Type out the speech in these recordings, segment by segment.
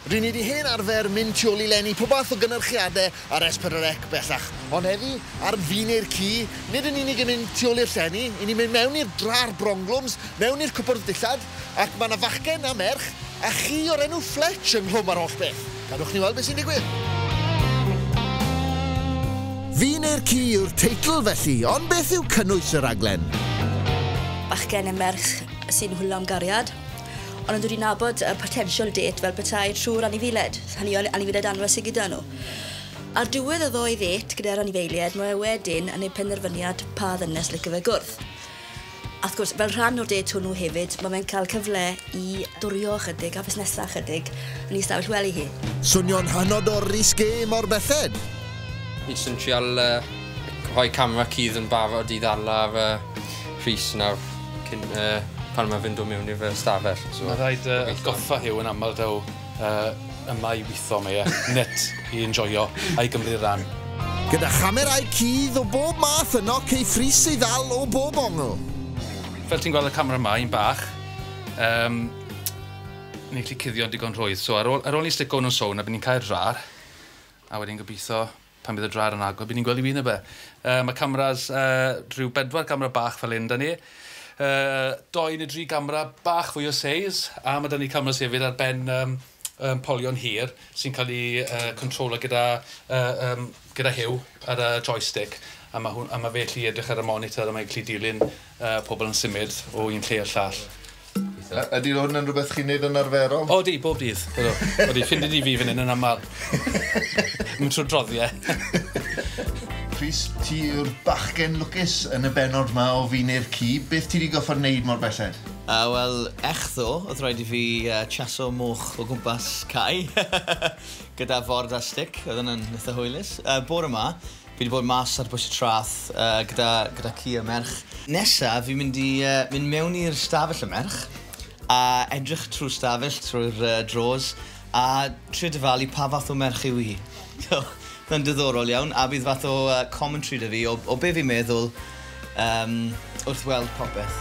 Rydyn ni wedi hen arfer mynd tu ôl i lenni pob math o gynhyrchiadau ar S4C bellach. Ond heddi, ar fi neu'r ci, nid yn unig yn mynd tu ôl i'r llenni, i ni mynd mewn i'r dra'r Bronglwms, mewn i'r cwpwrdd dillad, ac mae yna fachgen a merch, a chi o'r enw Fletch ynghlwm ar holl beth. Gadwch ni weld beth sy'n digwydd. Fi neu'r ci yw'r teitl felly, ond beth yw cynnwys y raglen? Bachgen a merch sy'n hwlo am gariad, ond yn dod i nabod y potential date fel petai trwy'r anifeiliaid. Hynny yw anifeiliaid anwes sy gyda nhw. Ar diwedd y ddoi date gyda'r anifeiliaid, mae wedyn yn ei penderfyniad pa ddynes licio fe gwrdd. A wrth gwrs, fel rhan o'r date hwnnw hefyd, mae fe'n cael cyfle i dwrio chydig a fusnesa chydig yn ei stafell wely hi. Swnio'n hynod o risgé mor belled? Ni'n trial rhoi camera cydd yn barod i ddala fy Rhys nawr cyn pan mae fy'n dod mewn i'r stafell. Mae rhaid goffa hiw yn aml daw yma i weithio me, net i enjoyo a'i gymryd ran. Gyda chamerau cydd o bob math yno ceiff Rhys ei ddal o bob ongl. Fel ti'n gweld y camera yma, un bach, ni'n gallu cuddio'n digon rhwydd. So ar ôl ni stico nhw'n sôn, a bydd ni'n cael drar, a wedyn gobeithio pan bydd y drar yn agor, bydd ni'n gweld i wyn y be. Mae cameras, rhyw 4 camera bach fel un da ni, 2 neu 3 camera bach fwy o seis, a mae da ni cameras hefyd ar ben polion hir sy'n cael ei controlo gyda hiw ar y joystick. A mae fe gallu edrych ar y monitor a mae'n gallu dilyn pobl yn symud o un lle i'r llall. Ydy hwn yn rhywbeth chi'n neud yn arferol? O di, bob dydd. O di, ffindi di fi fan hyn yn aml. Mae'n trwy'r droddiau. Rhys, ti yw'r bachgen lwcus yn y benod yma o fi neu'r ci. Beth ti wedi goffa wneud mor belled? Wel, echddo, oedd rhaid i fi chaso moch o gwmpas cae gyda ford a stick, oedd yna'n eitha hwylus. Bore yma, fi wedi bod mas ar bwys y trath gyda ci a merch. Nesa, fi'n mynd mewn i'r stafell y merch a edrych trwy'r stafell, trwy'r dros, a trio dyfalu pa fath o merch yw hi. Mae'n diddorol iawn, a bydd fath o commentary da fi o be fi'n meddwl wrth weld popeth.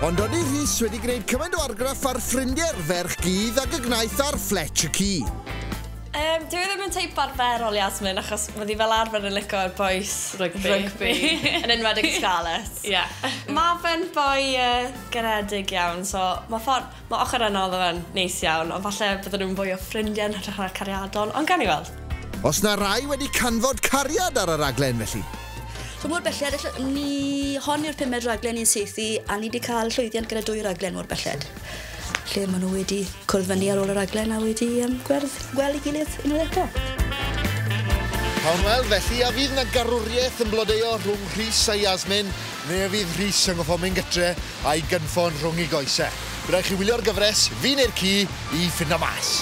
Ond oeddi Rhys wedi gwneud cymaint o argraff ar ffrindiau'r ferch gydd ac y gnaeth ar Fletch y ci. Dwi ddim yn teip arferol Iasmin, achos mae di fel arfer yn lico'r boes rygbi. Yn enwedig Scarlett. Mae fe'n boi garedig iawn, so mae ochr yno ddo fe'n neis iawn, ond falle bydden nhw'n fwy o ffrindiau'n hytrach ar cariadon, ond gan i weld. Os na rai wedi canfod cariad ar y raglen felly? So mor belled, hon yw'r 5 raglen i'n seithi, a ni wedi cael llwyddiant gyda 2 raglen mor belled. Lle maen nhw wedi cwrdd fyny ar ôl y raglen a wedi gweld i gilydd unwaith eto. Pawn weld felly, a fydd yna garwriaeth yn blodeuo rhwng Rhys a Iasmin, neu a fydd Rhys yn goffo mynd gytre a'i gynffon rhwng ei goesau. Byddai chi wylio'r gyfres, fi neu'r ci, i ffindo mas.